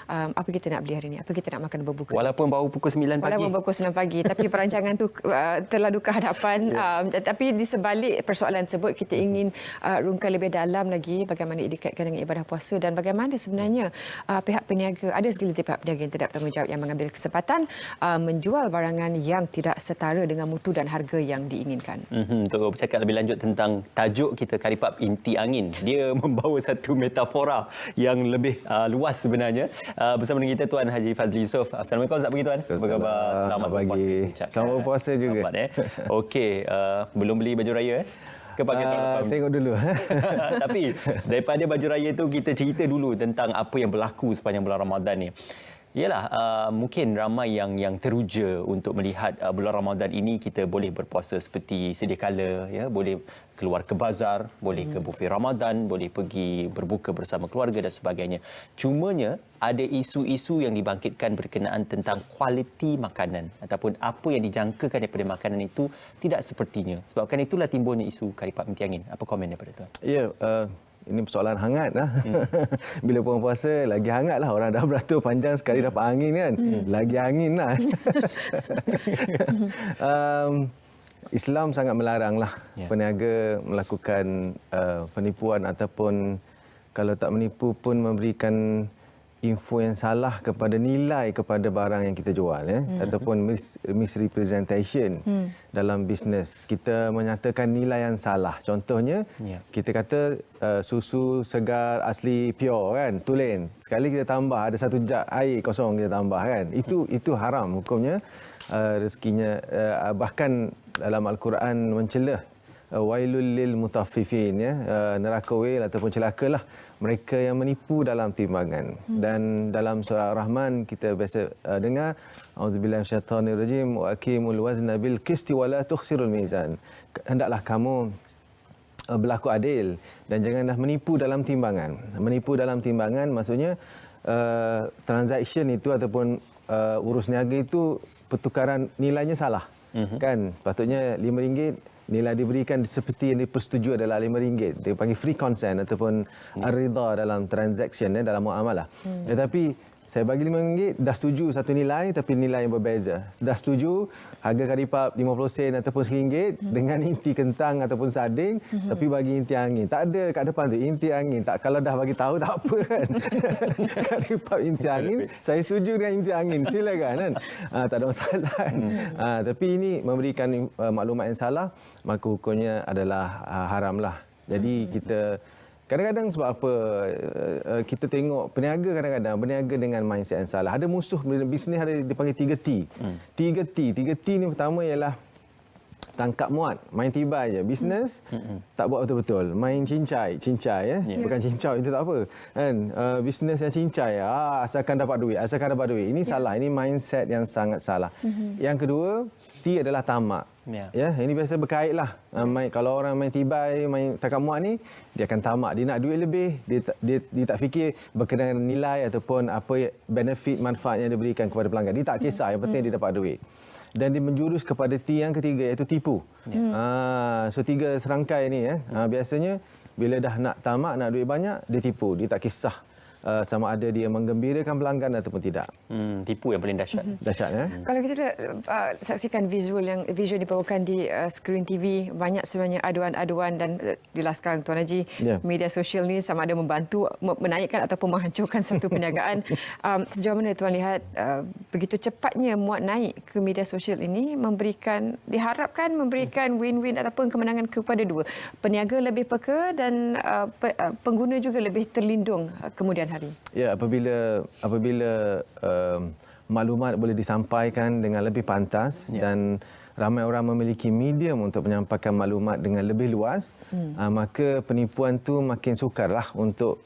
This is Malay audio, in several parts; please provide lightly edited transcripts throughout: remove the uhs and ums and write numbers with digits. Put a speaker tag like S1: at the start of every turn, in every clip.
S1: Apa kita nak beli hari ni? Apa kita nak makan berbuka?
S2: Walaupun baru pukul 9 pagi.
S1: Walaupun pukul 9 pagi. Tapi perancangan tu terlalu ke hadapan. Tapi di sebalik persoalan tersebut, kita ingin rungkai lebih dalam lagi bagaimana dikaitkan dengan ibadah puasa dan bagaimana sebenarnya pihak peniaga, ada segelintir pihak peniaga yang tidak bertanggungjawab yang mengambil kesempatan menjual barangan yang tidak setara dengan mutu dan harga yang diinginkan.
S2: Untuk bercakap lebih lanjut tentang tajuk kita Karipap Inti Angin, dia membawa satu metafora yang lebih luas sebenarnya. Bersama dengan kita Tuan Haji Fazli Yusof. Assalamualaikum, Ustaz. Pagi Tuan. Apa khabar?
S3: Selamat pagi. Selamat berpuasa juga.
S2: Okey, belum beli baju raya ke pagi
S3: tengok dulu.
S2: Tapi daripada baju raya tu, kita cerita dulu tentang apa yang berlaku sepanjang bulan Ramadan ni. Yalah, mungkin ramai yang teruja untuk melihat bulan Ramadan ini kita boleh berpuasa seperti sedia kala, ya, boleh keluar ke bazar, boleh ke buffet Ramadan, boleh pergi berbuka bersama keluarga dan sebagainya. Cumanya ada isu-isu yang dibangkitkan berkenaan tentang kualiti makanan ataupun apa yang dijangkakan daripada makanan itu tidak sepertinya. Sebabkan itulah timbulnya isu Karipap Inti Angin. Apa komen daripada tuan?
S3: Ya, ini persoalan hangat lah. Bila puan puasa lagi hangat lah. Orang dah beratur panjang sekali dapat angin kan. Lagi angin lah. Islam sangat melaranglah peniaga melakukan penipuan ataupun kalau tak menipu pun memberikan info yang salah kepada nilai kepada barang yang kita jual, ataupun misrepresentation dalam bisnes. Kita menyatakan nilai yang salah. Contohnya kita kata susu segar asli pure kan, tulen. Sekali kita tambah ada satu jug air kosong kita tambah kan. Itu haram hukumnya. Rezekinya bahkan dalam Al-Quran mencela wailul lil mutaffifin, ya, neraka wail ataupun celakalah mereka yang menipu dalam timbangan. Dan dalam surah Ar-Rahman kita biasa dengar auzubillahi minasyaitonir rajim wa aqimul wazna bil qisti wa la tukhsirul mizan. Hendaklah kamu berlaku adil dan janganlah menipu dalam timbangan. Menipu dalam timbangan maksudnya transaction itu ataupun urus niaga itu pertukaran nilainya salah. Kan patutnya RM5 nilai diberikan seperti yang dipersetujui adalah RM5. Dia panggil free consent ataupun ar-ridha dalam transaction, dalam muamalah. Tetapi saya bagi RM5, dah setuju satu nilai tapi nilai yang berbeza. Dah setuju harga karipap 50 sen ataupun RM1 dengan inti kentang ataupun sarding, tapi bagi inti angin. Tak ada kat depan tu inti angin. Tak, kalau dah bagi tahu tak apa kan. Karipap inti angin, saya setuju dengan inti angin. Silakan kan. Tak ada masalah kan. Tapi ini memberikan maklumat yang salah, maka hukumnya adalah haramlah. Jadi kita kadang-kadang sebab apa kita tengok peniaga kadang-kadang berniaga dengan mindset yang salah. Ada musuh bisnes ada dipanggil 3T. 3T ni pertama ialah tangkap muat, main tibai je. Bisnes tak buat betul-betul. Main cincai ya. Bukan cincau itu tak apa. Kan bisnes yang cincai, asalkan dapat duit. Ini salah. Ini mindset yang sangat salah. Yang kedua, T adalah tamak. Ya, ini biasa berkaitlah. Kalau orang main tibai, main tangkap muat ni, dia akan tamak. Dia nak duit lebih. Dia tak fikir berkenaan nilai ataupun apa benefit, manfaat yang diberikan kepada pelanggan. Dia tak kisah. Yang penting dia dapat duit. Dan dia menjurus kepada T yang ketiga, iaitu tipu. So 3 serangkai ni, biasanya bila dah nak tamak, nak duit banyak, dia tipu. Dia tak kisah sama ada dia menggembirakan pelanggan ataupun tidak.
S2: Tipu yang paling dahsyat.
S3: Dahsyat, ya.
S1: Kalau kita saksikan visual dibawakan di skrin TV, banyak sebenarnya aduan-aduan dan jelas sekarang Tuan Haji, media sosial ni sama ada membantu menaikkan ataupun menghancurkan suatu perniagaan. Sejauh mana Tuan lihat begitu cepatnya muat naik ke media sosial ini diharapkan memberikan win-win ataupun kemenangan kepada dua. Peniaga lebih peka dan pengguna juga lebih terlindung kemudian hari.
S3: Ya, apabila maklumat boleh disampaikan dengan lebih pantas dan ramai orang memiliki medium untuk menyampaikan maklumat dengan lebih luas, maka penipuan tu makin sukarlah untuk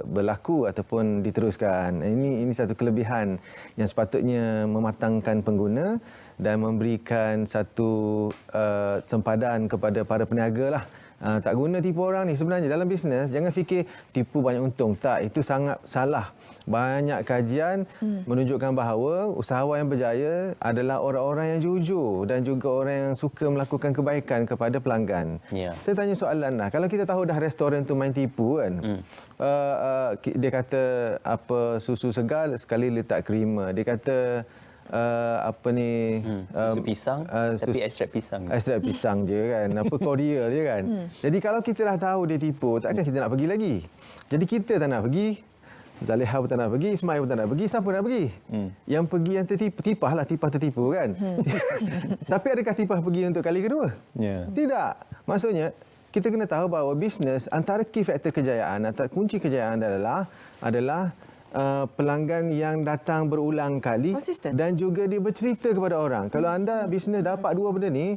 S3: berlaku ataupun diteruskan. Ini satu kelebihan yang sepatutnya mematangkan pengguna dan memberikan satu sempadan kepada para peniaga lah Tak guna tipu orang ni. Sebenarnya dalam bisnes, jangan fikir tipu banyak untung. Tak, itu sangat salah. Banyak kajian menunjukkan bahawa usahawan yang berjaya adalah orang-orang yang jujur dan juga orang yang suka melakukan kebaikan kepada pelanggan. Saya tanya soalan lah. Kalau kita tahu dah restoran tu main tipu kan, dia kata apa susu segar sekali letak krema. Dia kata
S2: susu pisang tapi ekstrak pisang.
S3: Ekstrak pisang je kan. Apa Korea je kan. Jadi kalau kita dah tahu dia tipu, takkan kita nak pergi lagi. Jadi kita tak nak pergi. Zaleha pun tak nak pergi, Ismail pun tak nak pergi, siapa nak pergi? Yang pergi yang tertipu, tipah tertipu kan. Tapi adakah tipah pergi untuk kali kedua? Tidak. Maksudnya kita kena tahu bahawa bisnes antara key factor kejayaan, antara kunci kejayaan adalah pelanggan yang datang berulang kali
S1: konsisten.
S3: Dan juga dia bercerita kepada orang. Kalau anda bisnes dapat dua benda ni,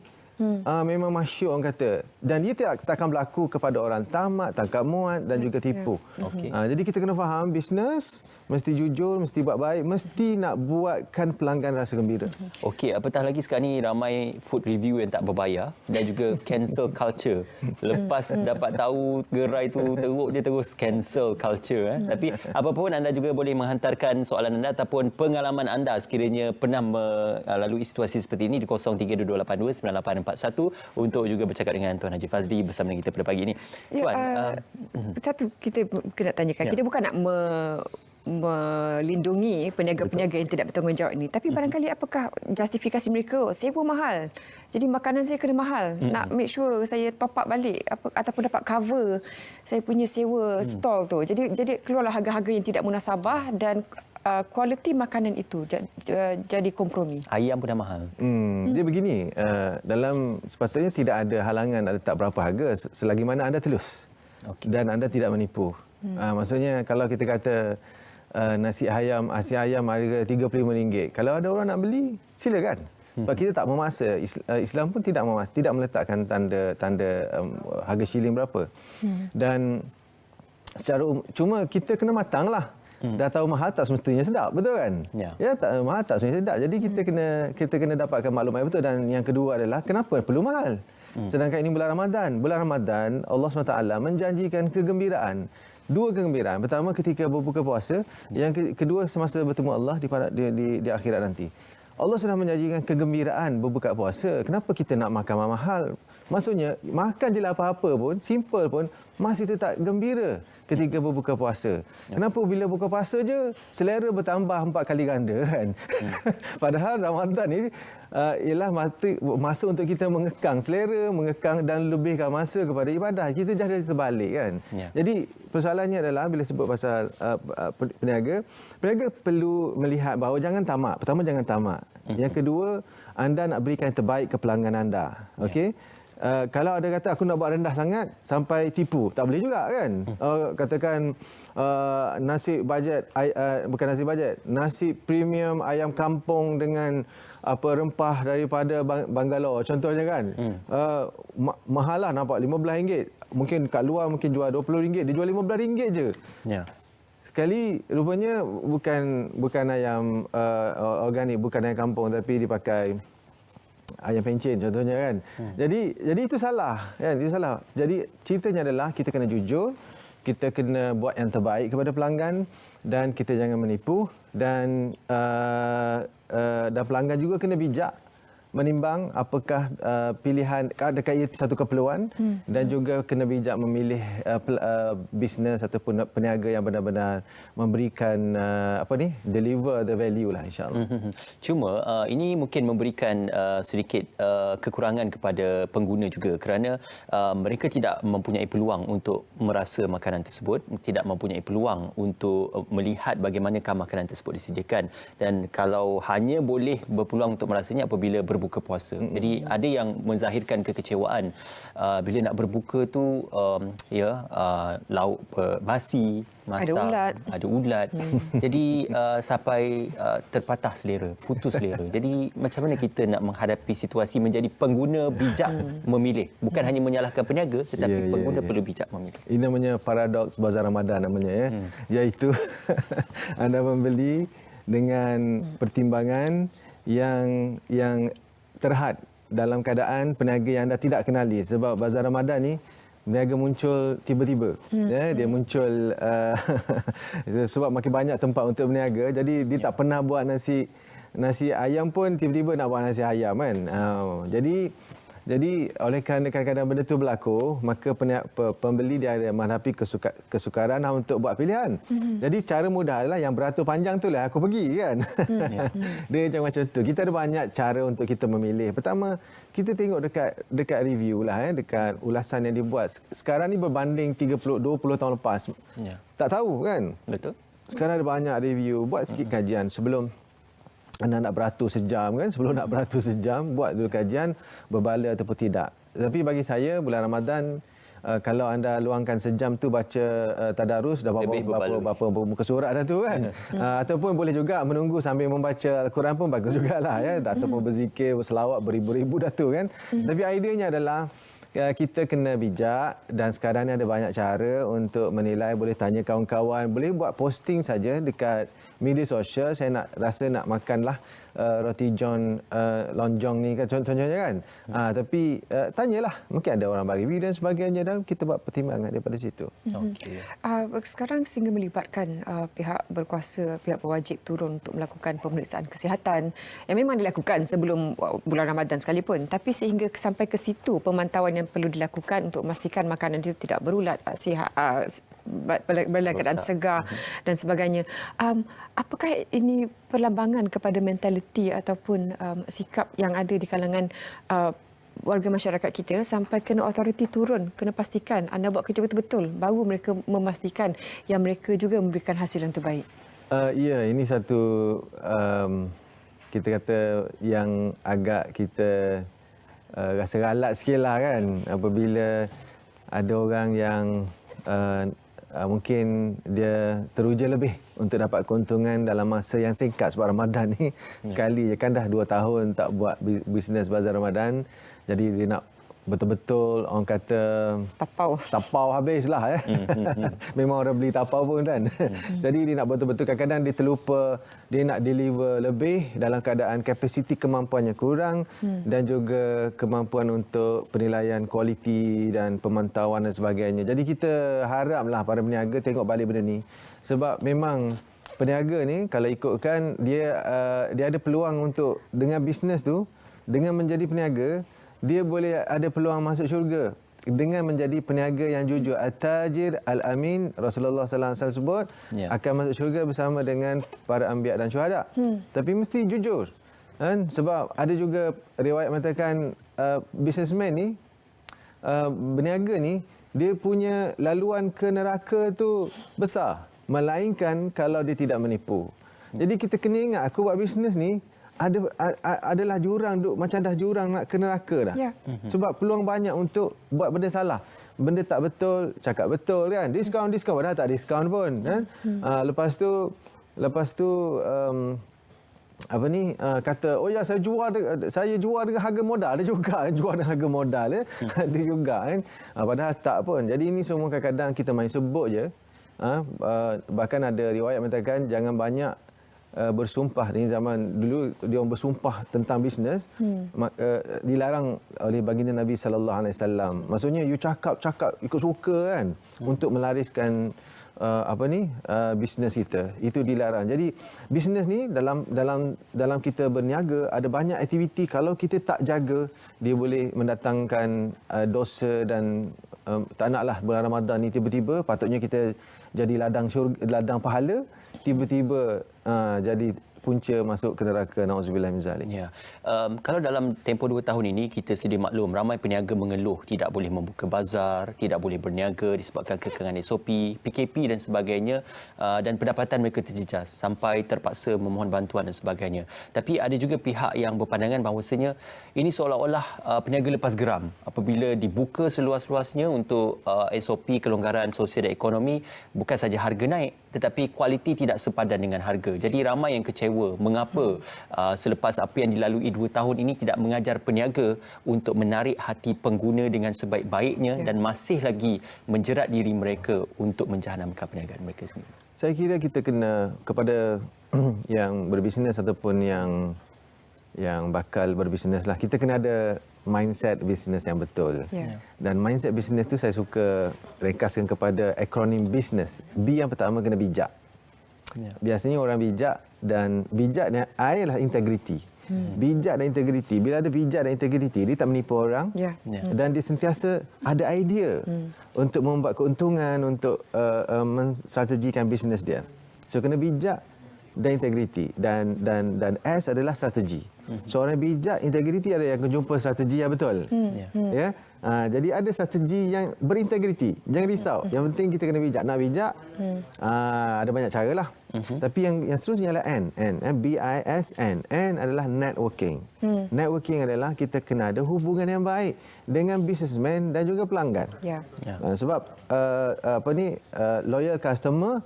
S3: memang masyhur orang kata. Dan dia takkan berlaku kepada orang tamak, tangkap muat dan juga tipu. Jadi kita kena faham bisnes mesti jujur, mesti buat baik, mesti nak buatkan pelanggan rasa gembira.
S2: Okey, apatah lagi sekarang ni ramai food review yang tak berbayar dan juga cancel culture. Lepas dapat tahu gerai tu teruk, dia terus cancel culture. Tapi apapun, anda juga boleh menghantarkan soalan anda ataupun pengalaman anda sekiranya pernah melalui situasi seperti ini di 0322829841 untuk juga bercakap dengan Tuan Haji Fazli bersama dengan kita pada pagi ini. Tuan,
S1: satu kita kena tanyakan, kita bukan nak melindungi peniaga-peniaga yang tidak bertanggungjawab ini, tapi barangkali apakah justifikasi mereka sewa mahal, jadi makanan saya kena mahal, nak make sure saya top up balik ataupun dapat cover saya punya sewa stall tu, jadi keluarlah harga-harga yang tidak munasabah dan kualiti makanan itu jadi kompromi.
S2: Ayam pun dah mahal.
S3: Dia begini, dalam sepatutnya tidak ada halangan letak berapa harga selagi mana anda telus dan anda tidak menipu. Maksudnya kalau kita kata nasi ayam harga RM35. Kalau ada orang nak beli, silakan. Sebab kita tak memaksa. Islam pun tidak meletakkan tanda harga shilling berapa. Dan cuma kita kena matanglah. Dah tahu mahal tak semestinya sedap, betul kan? Ya, tak mahal tak semestinya sedap. Jadi kita kena dapatkan maklumat yang betul. Dan yang kedua adalah kenapa perlu mahal? Sedangkan ini bulan Ramadan. Bulan Ramadan Allah SWT menjanjikan kegembiraan. Dua kegembiraan. Pertama ketika berbuka puasa, yang kedua semasa bertemu Allah di akhirat nanti. Allah sudah menjanjikan kegembiraan berbuka puasa. Kenapa kita nak makan mahal? Maksudnya makan je lah apa-apa pun, simple pun masih tetap gembira ketika berbuka puasa. Kenapa bila buka puasa je selera bertambah 4 kali ganda kan? Padahal Ramadan ni ialah masa untuk kita mengekang selera, mengekang dan lebihkan masa kepada ibadah. Kita jadi terbalik kan. Jadi persoalannya adalah bila sebut pasal peniaga perlu melihat bahawa jangan tamak. Pertama, jangan tamak. Yang kedua, anda nak berikan yang terbaik ke pelanggan anda. Okey? Kalau ada kata aku nak buat rendah sangat sampai tipu, tak boleh juga kan. Katakan nasi bajet, bukan nasi bajet, nasi premium ayam kampung dengan rempah daripada Bangalore contohnya kan. Mahal lah nampak RM15. Mungkin kat luar mungkin jual RM20, dia jual RM15 je. Sekali rupanya bukan ayam organik, bukan ayam kampung, tapi dipakai ayam pencen contohnya kan. Jadi itu salah kan, itu salah. Jadi ceritanya adalah kita kena jujur, kita kena buat yang terbaik kepada pelanggan dan kita jangan menipu dan pelanggan juga kena bijak menimbang apakah pilihan, adakah ia satu keperluan dan juga kena bijak memilih bisnes ataupun peniaga yang benar-benar memberikan deliver the value lah insya-Allah.
S2: Cuma ini mungkin memberikan sedikit kekurangan kepada pengguna juga kerana mereka tidak mempunyai peluang untuk merasa makanan tersebut, tidak mempunyai peluang untuk melihat bagaimanakah makanan tersebut disediakan, dan kalau hanya boleh berpeluang untuk merasanya apabila berbuka puasa. Jadi ada yang menzahirkan kekecewaan bila nak berbuka tu lauk basi, masak, ada ulat. Jadi sampai terpatah selera, putus selera. Jadi macam mana kita nak menghadapi situasi menjadi pengguna bijak memilih, bukan hanya menyalahkan peniaga tetapi pengguna perlu bijak memilih.
S3: Ini namanya paradoks bazar Ramadan namanya iaitu anda membeli dengan pertimbangan yang terhad dalam keadaan peniaga yang anda tidak kenali. Sebab bazar Ramadan ni Berniaga muncul tiba-tiba. Dia muncul sebab makin banyak tempat untuk berniaga. Jadi dia tak pernah buat nasi ayam pun tiba-tiba nak buat nasi ayam kan. Jadi oleh kerana kadang-kadang benda tu berlaku, maka pembeli dia ada menghadapi kesukaran untuk buat pilihan. Jadi cara mudah adalah yang beratur panjang tu lah aku pergi kan. Dia macam tu. Kita ada banyak cara untuk kita memilih. Pertama, kita tengok dekat review lah, dekat ulasan yang dibuat. Sekarang ni berbanding 20 tahun lepas. Tak tahu kan?
S2: Betul.
S3: Sekarang ada banyak review. Buat sikit kajian sebelum anda nak beratur sejam kan, sebelum nak beratur sejam, buat dulu kajian berbala ataupun tidak. Tapi bagi saya bulan Ramadan, kalau anda luangkan sejam tu baca tadarus, dah berapa muka surat dah tu kan. Ataupun boleh juga menunggu sambil membaca Al-Quran pun bagus jugalah ya, ataupun berzikir, berselawat beribu-ribu dah tu kan. Tapi ideanya adalah kita kena bijak, dan sekarang ni ada banyak cara untuk menilai. Boleh tanya kawan-kawan, boleh buat posting saja dekat media sosial. Saya rasa nak makanlah roti john lonjong ni kan, contohnya kan. Tapi tanyalah, mungkin ada orang bagi dan sebagainya, dan kita buat pertimbangan daripada situ.
S1: Sekarang sehingga melibatkan pihak berkuasa, pihak berwajib turun untuk melakukan pemeriksaan kesihatan yang memang dilakukan sebelum bulan Ramadan sekalipun, tapi sehingga sampai ke situ pemantauan yang perlu dilakukan untuk memastikan makanan itu tidak berulat, sihat, dalam keadaan segar dan sebagainya. Apakah ini perlambangan kepada mentaliti ataupun sikap yang ada di kalangan warga masyarakat kita sampai kena autoriti turun, kena pastikan anda buat kerja betul-betul, baru mereka memastikan yang mereka juga memberikan hasil yang terbaik?
S3: Ya, ini satu kita kata yang agak kita rasa ralat sikit lah kan, apabila ada orang yang mungkin dia teruja lebih untuk dapat keuntungan dalam masa yang singkat sebab Ramadan ni. Sekali je kan, dah 2 tahun tak buat bisnes bazar Ramadan. Jadi dia nak betul-betul orang kata tapau habislah ya. Memang orang beli tapau pun kan. Jadi dia nak betul-betul, kadang-kadang dia terlupa, dia nak deliver lebih dalam keadaan kapasiti kemampuannya kurang, dan juga kemampuan untuk penilaian kualiti dan pemantauan dan sebagainya. Jadi kita haraplah para peniaga tengok balik benda ni, sebab memang peniaga ni kalau ikutkan dia ada peluang untuk dengan bisnes tu, dengan menjadi peniaga, dia boleh ada peluang masuk syurga dengan menjadi peniaga yang jujur. At-tajir al-amin, Rasulullah sallallahu alaihi wasallam sebut, akan masuk syurga bersama dengan para anbiya dan syuhada. Tapi mesti jujur. Kan? Sebab ada juga riwayat mengatakan businessman ni, berniaga ni, dia punya laluan ke neraka tu besar, melainkan kalau dia tidak menipu. Jadi kita kena ingat, aku buat bisnes ni adalah jurang, macam dah jurang nak ke neraka dah. Sebab peluang banyak untuk buat benda salah. Benda tak betul, cakap betul kan. Diskaun, padahal tak diskaun pun kan. Lepas tu kata, oh ya saya jual dengan harga modal. Ada juga jual dengan harga modal ya. Ada juga kan. Padahal tak pun. Jadi ini semua kadang-kadang kita main sebut je. Bahkan ada riwayat mengatakan jangan banyak bersumpah. Di zaman dulu dia orang bersumpah tentang bisnes, dilarang oleh baginda Nabi sallallahu alaihi wasallam. Maksudnya you cakap ikut suka kan, untuk melariskan bisnes kita. Itu dilarang. Jadi bisnes ni dalam kita berniaga ada banyak aktiviti, kalau kita tak jaga dia boleh mendatangkan dosa, dan tak naklah bulan Ramadan ni tiba-tiba patutnya kita jadi ladang pahala, tiba-tiba jadi punca masuk ke neraka, na'udzubillah min zalik.
S2: Ya. Kalau dalam tempoh 2 tahun ini kita sedia maklum ramai peniaga mengeluh tidak boleh membuka bazar, tidak boleh berniaga disebabkan kekangan SOP, PKP dan sebagainya, dan pendapatan mereka terjejas sampai terpaksa memohon bantuan dan sebagainya. Tapi ada juga pihak yang berpandangan bahawasanya ini seolah-olah peniaga lepas geram apabila dibuka seluas-luasnya untuk SOP kelonggaran sosial dan ekonomi, bukan saja harga naik tetapi kualiti tidak sepadan dengan harga. Jadi ramai yang kecewa mengapa selepas apa yang dilalui 2 tahun ini tidak mengajar peniaga untuk menarik hati pengguna dengan sebaik-baiknya dan masih lagi menjerat diri mereka untuk menjahanamkan perniagaan mereka sendiri.
S3: Saya kira kita kena, kepada yang berbisnes ataupun yang bakal berbisnes lah, kita kena ada mindset bisnes yang betul. Dan mindset bisnes tu saya suka ringkaskan kepada akronim bisnes. B yang pertama kena bijak. Biasanya orang bijak, dan bijak ni I adalah integriti. Bijak dan integriti. Bila ada bijak dan integriti, dia tak menipu orang. Dan dia sentiasa ada idea untuk membuat keuntungan, untuk menstrategikan bisnes dia. So kena bijak dan integriti, dan S adalah strategi. Seorang bijak, integriti ada yang akan jumpa strategi yang betul. Ya. Jadi ada strategi yang berintegriti. Jangan risau. Yang penting kita kena bijak. Nak bijak, ada banyak cara lah. Tapi yang seterusnya adalah N. B-I-S-N. N adalah networking. Networking adalah kita kena ada hubungan yang baik dengan businessman dan juga pelanggan. Sebab loyal customer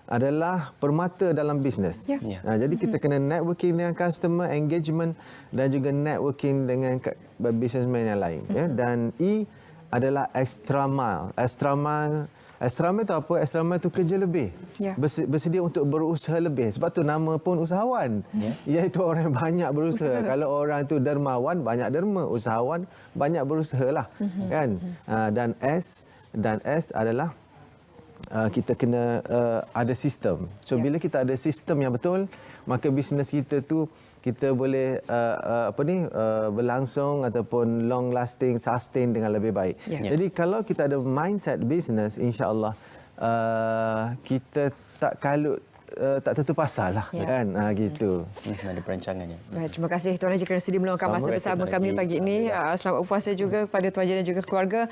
S3: adalah permata dalam bisnes. Jadi kita kena networking dengan customer, engagement, dan juga networking dengan businessman yang lain. Dan E adalah extra mile. Extra mile itu apa? Extra mile itu kerja lebih. Bersedia untuk berusaha lebih. Sebab tu nama pun usahawan. Iaitu orang yang banyak berusaha. Kalau orang itu dermawan, banyak derma. Usahawan, banyak berusaha lah. Kan? Dan S adalah kita kena ada sistem. So bila kita ada sistem yang betul, maka bisnes kita tu kita boleh berlangsung ataupun long lasting, sustain dengan lebih baik. Jadi kalau kita ada mindset bisnes, insya-Allah kita tak kalut, tak terpasar lah, kan? Gitu.
S2: Ada perancangannya.
S1: Baik, terima kasih Tuan Haji kerana sudi meluangkan masa bersama kami pagi ini. Selamat berpuasa juga kepada Tuan Haji dan juga keluarga.